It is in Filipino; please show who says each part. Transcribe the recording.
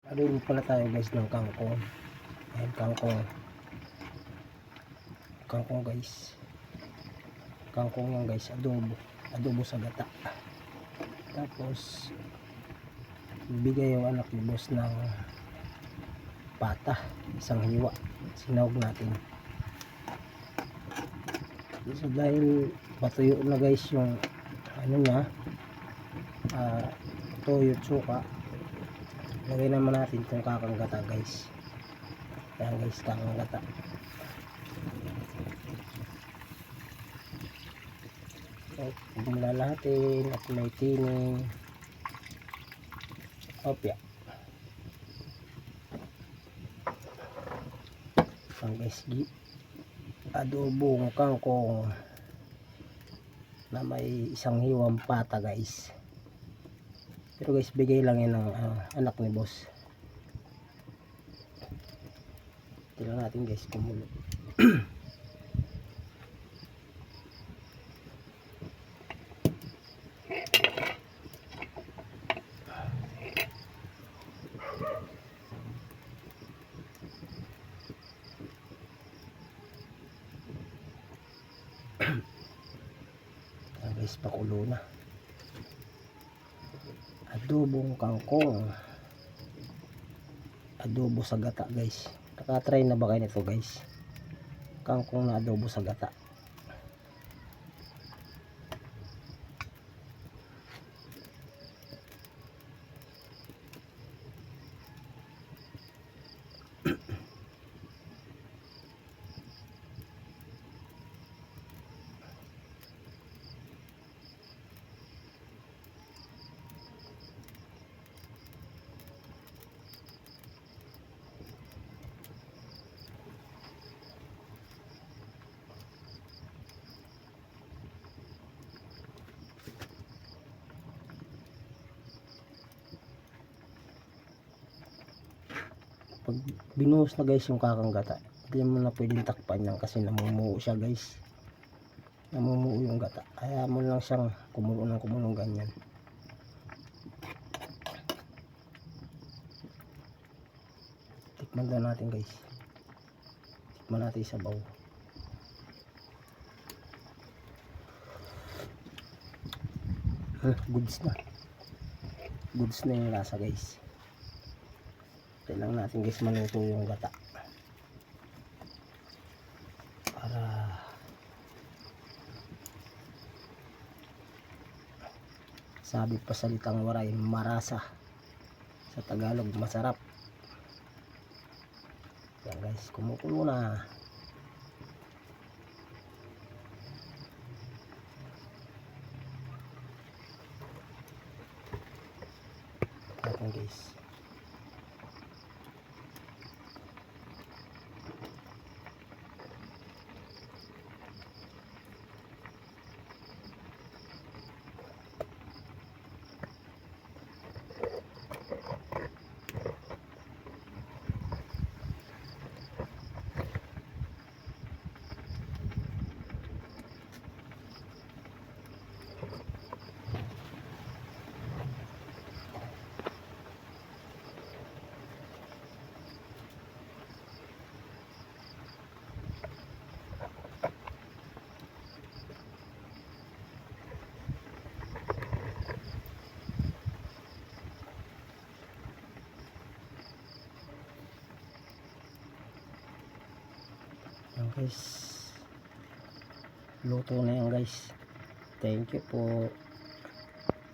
Speaker 1: Adobo pala tayo guys ng kangkong. Ayan, kangkong guys, kangkong yan guys, adobo sa gata. Tapos bigay yung anak ni boss ng pata, isang hiwa, sinawag natin. So dahil patuyo na guys yung ano niya, toyo tsuka, lagay naman natin itong kakang gata guys. Ayan guys, kakang gata. So pumula natin at may tining opya. Ang guys, adobong kangkong na may isang hiwang pata guys. Pero guys, bigay lang yan ng anak ni boss. Tignan natin guys, kumulo. Guys, pakulo na. Adobong kangkong, adobo sa gata guys. Nakatry na ba kayo nito guys? Kangkong na adobo sa gata. Pag binuhos na guys yung kakang gata, hindi mo na pwedeng takpan yan kasi namumuo siya guys. Namumuo yung gata. Kaya mo lang siyang kumulo ng kumulong ganyan. Tikman na natin guys. Tikman natin sa baw. Goods na. Goods na yung lasa guys. Kailangan natin guys maluto yung gata para sabi pa salitang waray, marasa sa Tagalog, masarap. Yan guys, kumukulo na. Yan guys. Yan guys, luto na yan guys. Thank you po.